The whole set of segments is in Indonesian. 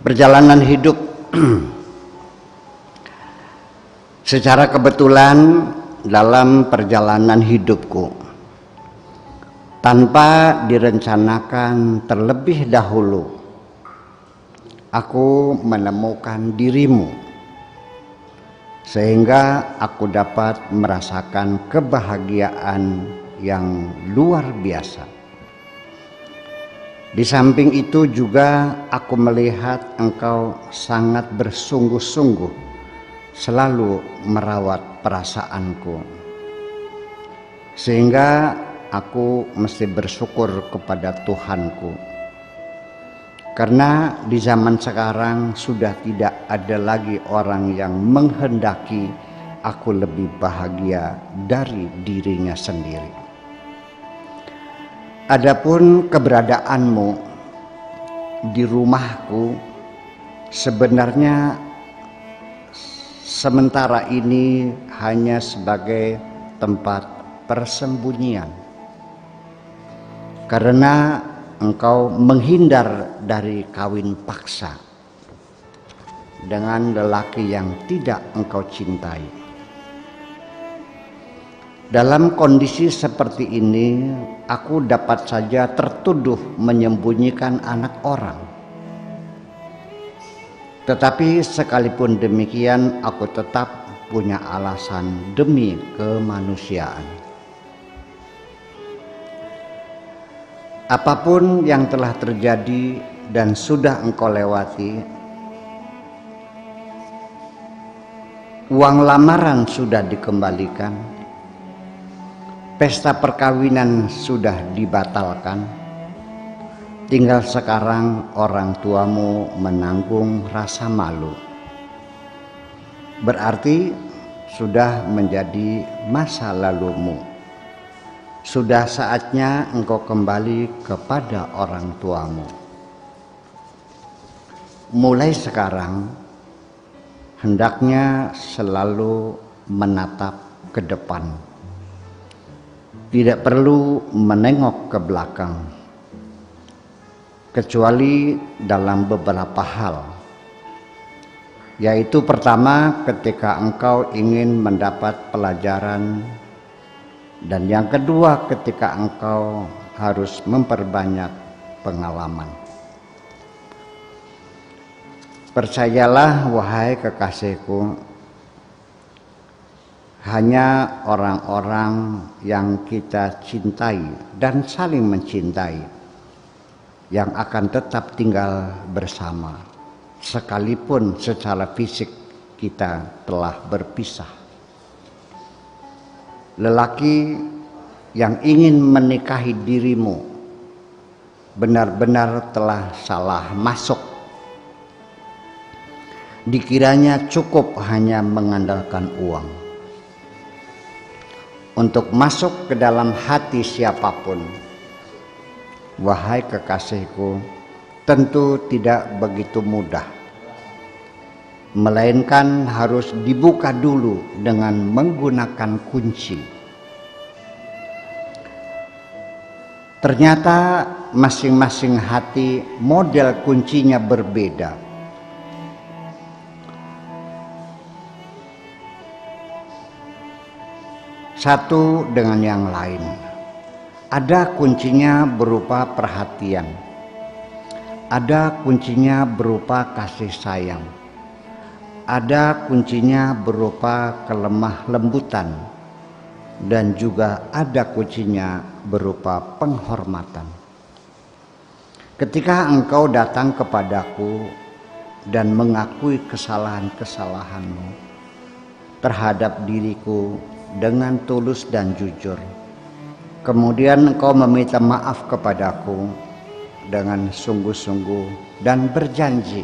Perjalanan hidup secara kebetulan dalam perjalanan hidupku, tanpa direncanakan terlebih dahulu, aku menemukan dirimu, sehingga aku dapat merasakan kebahagiaan yang luar biasa. Di samping itu juga aku melihat engkau sangat bersungguh-sungguh selalu merawat perasaanku, sehingga aku mesti bersyukur kepada Tuhanku, karena di zaman sekarang sudah tidak ada lagi orang yang menghendaki aku lebih bahagia dari dirinya sendiri. Adapun keberadaanmu di rumahku sebenarnya sementara ini hanya sebagai tempat persembunyian, karena engkau menghindar dari kawin paksa dengan lelaki yang tidak engkau cintai. Dalam kondisi seperti ini, aku dapat saja tertuduh menyembunyikan anak orang. Tetapi sekalipun demikian, aku tetap punya alasan demi kemanusiaan. Apapun yang telah terjadi dan sudah engkau lewati, uang lamaran sudah dikembalikan, pesta perkawinan sudah dibatalkan, tinggal sekarang orang tuamu menanggung rasa malu. Berarti sudah menjadi masa lalumu. Sudah saatnya engkau kembali kepada orang tuamu. Mulai sekarang hendaknya selalu menatap ke depan. Tidak perlu menengok ke belakang, kecuali dalam beberapa hal, yaitu pertama ketika engkau ingin mendapat pelajaran, dan yang kedua ketika engkau harus memperbanyak pengalaman. Percayalah wahai kekasihku, hanya orang-orang yang kita cintai dan saling mencintai yang akan tetap tinggal bersama, sekalipun secara fisik kita telah berpisah. Lelaki yang ingin menikahi dirimu benar-benar telah salah masuk. Dikiranya cukup hanya mengandalkan uang untuk masuk ke dalam hati siapapun. Wahai kekasihku, tentu tidak begitu mudah, melainkan harus dibuka dulu dengan menggunakan kunci. Ternyata masing-masing hati model kuncinya berbeda. Satu dengan yang lain. Ada kuncinya berupa perhatian, ada kuncinya berupa kasih sayang, ada kuncinya berupa kelemah lembutan, dan juga ada kuncinya berupa penghormatan. Ketika engkau datang kepadaku dan mengakui kesalahan-kesalahanmu terhadap diriku dengan tulus dan jujur, kemudian engkau meminta maaf kepadaku dengan sungguh-sungguh dan berjanji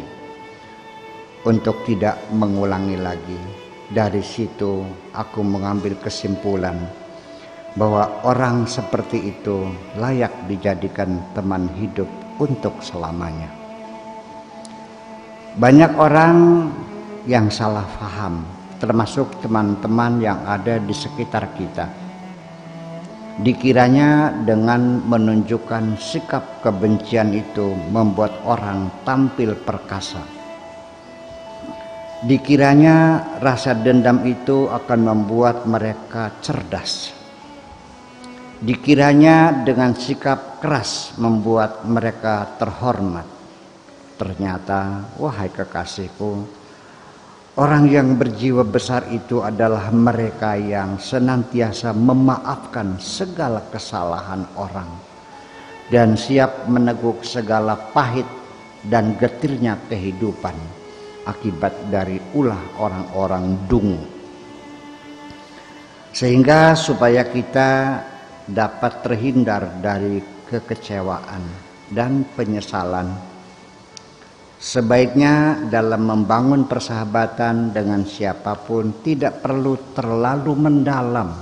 untuk tidak mengulangi lagi. Dari situ aku mengambil kesimpulan bahwa orang seperti itu layak dijadikan teman hidup untuk selamanya. Banyak orang yang salah paham, termasuk teman-teman yang ada di sekitar kita. Dikiranya dengan menunjukkan sikap kebencian itu membuat orang tampil perkasa. Dikiranya rasa dendam itu akan membuat mereka cerdas. Dikiranya dengan sikap keras membuat mereka terhormat. Ternyata, wahai kekasihku, orang yang berjiwa besar itu adalah mereka yang senantiasa memaafkan segala kesalahan orang dan siap meneguk segala pahit dan getirnya kehidupan akibat dari ulah orang-orang dungu. Sehingga supaya kita dapat terhindar dari kekecewaan dan penyesalan, sebaiknya dalam membangun persahabatan dengan siapapun tidak perlu terlalu mendalam.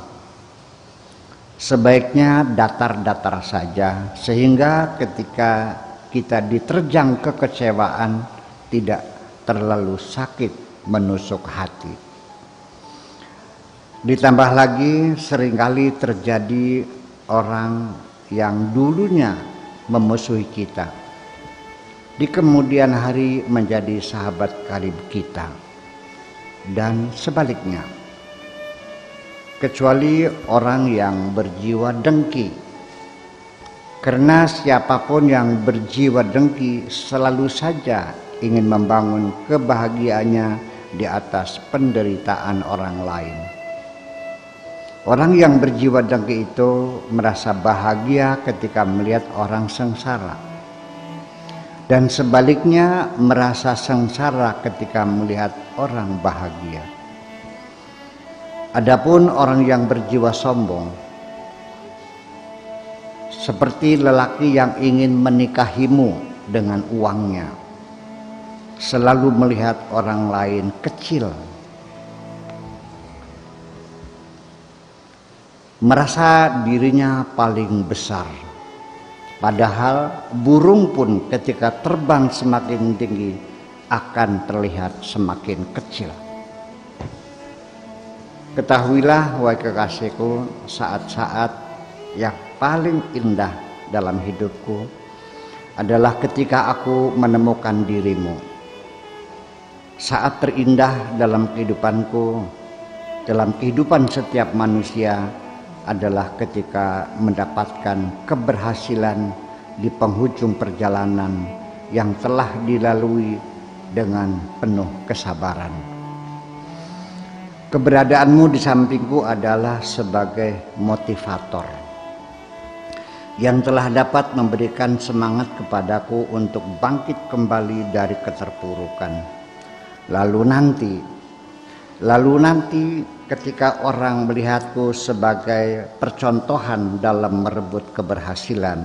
Sebaiknya datar-datar saja, sehingga ketika kita diterjang kekecewaan tidak terlalu sakit menusuk hati. Ditambah lagi seringkali terjadi orang yang dulunya memusuhi kita di kemudian hari menjadi sahabat karib kita, dan sebaliknya. Kecuali orang yang berjiwa dengki, karena siapapun yang berjiwa dengki selalu saja ingin membangun kebahagiaannya di atas penderitaan orang lain. Orang yang berjiwa dengki itu merasa bahagia ketika melihat orang sengsara, dan sebaliknya merasa sengsara ketika melihat orang bahagia. Adapun orang yang berjiwa sombong, seperti lelaki yang ingin menikahimu dengan uangnya, selalu melihat orang lain kecil, merasa dirinya paling besar. Padahal burung pun ketika terbang semakin tinggi akan terlihat semakin kecil. Ketahuilah, wahai kekasihku, saat-saat yang paling indah dalam hidupku adalah ketika aku menemukan dirimu. Saat terindah dalam kehidupanku, dalam kehidupan setiap manusia adalah ketika mendapatkan keberhasilan di penghujung perjalanan yang telah dilalui dengan penuh kesabaran. Keberadaanmu di sampingku adalah sebagai motivator yang telah dapat memberikan semangat kepadaku untuk bangkit kembali dari keterpurukan. Lalu nanti ketika orang melihatku sebagai percontohan dalam merebut keberhasilan,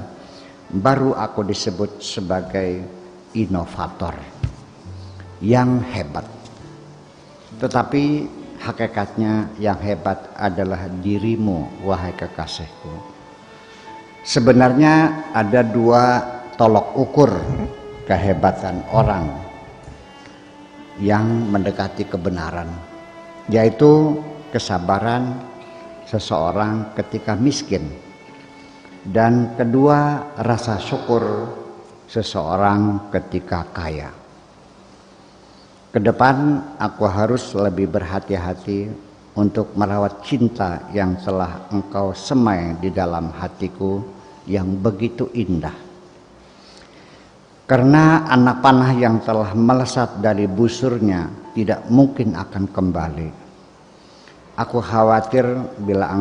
baru aku disebut sebagai inovator yang hebat. Tetapi hakikatnya yang hebat adalah dirimu, wahai kekasihku. Sebenarnya ada dua tolok ukur kehebatan orang yang mendekati kebenaran, yaitu kesabaran seseorang ketika miskin, dan kedua, rasa syukur seseorang ketika kaya. Kedepan aku harus lebih berhati-hati untuk merawat cinta yang telah engkau semai di dalam hatiku yang begitu indah. Karena anak panah yang telah melesat dari busurnya tidak mungkin akan kembali. Aku khawatir bila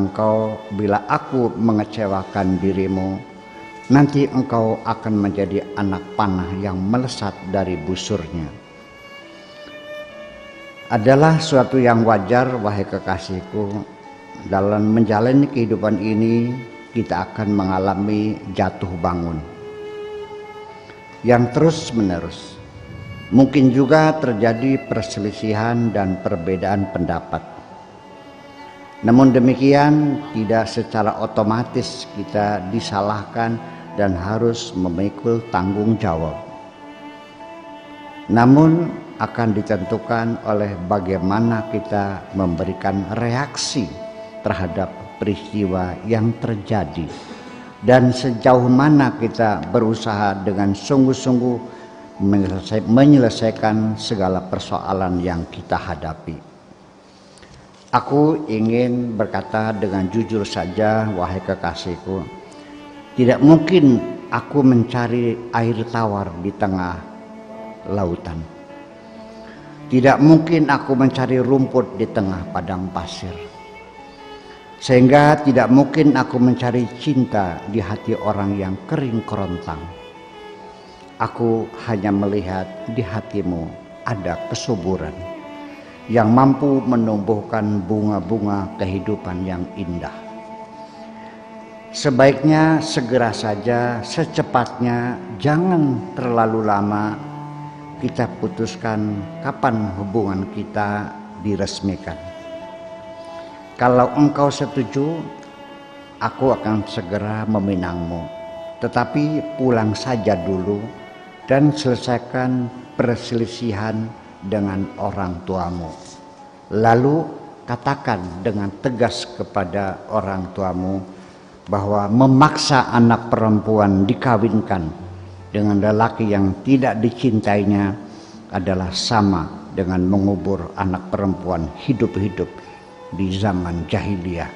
aku mengecewakan dirimu, nanti engkau akan menjadi anak panah yang melesat dari busurnya. Adalah suatu yang wajar, wahai kekasihku, dalam menjalani kehidupan ini kita akan mengalami jatuh bangun yang terus menerus. Mungkin juga terjadi perselisihan dan perbedaan pendapat. Namun demikian, tidak secara otomatis kita disalahkan dan harus memikul tanggung jawab. Namun akan ditentukan oleh bagaimana kita memberikan reaksi terhadap peristiwa yang terjadi, dan sejauh mana kita berusaha dengan sungguh-sungguh menyelesaikan segala persoalan yang kita hadapi. Aku ingin berkata dengan jujur saja, wahai kekasihku, tidak mungkin aku mencari air tawar di tengah lautan. Tidak mungkin aku mencari rumput di tengah padang pasir. Sehingga tidak mungkin aku mencari cinta di hati orang yang kering kerontang. Aku hanya melihat di hatimu ada kesuburan yang mampu menumbuhkan bunga-bunga kehidupan yang indah. Sebaiknya segera saja, secepatnya, jangan terlalu lama kita putuskan kapan hubungan kita diresmikan. Kalau engkau setuju, aku akan segera meminangmu. Tetapi pulang saja dulu dan selesaikan perselisihan dengan orang tuamu. Lalu katakan dengan tegas kepada orang tuamu bahwa memaksa anak perempuan dikawinkan dengan lelaki yang tidak dicintainya adalah sama dengan mengubur anak perempuan hidup-hidup di zaman jahiliyah.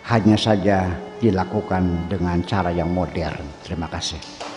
Hanya saja dilakukan dengan cara yang modern. Terima kasih.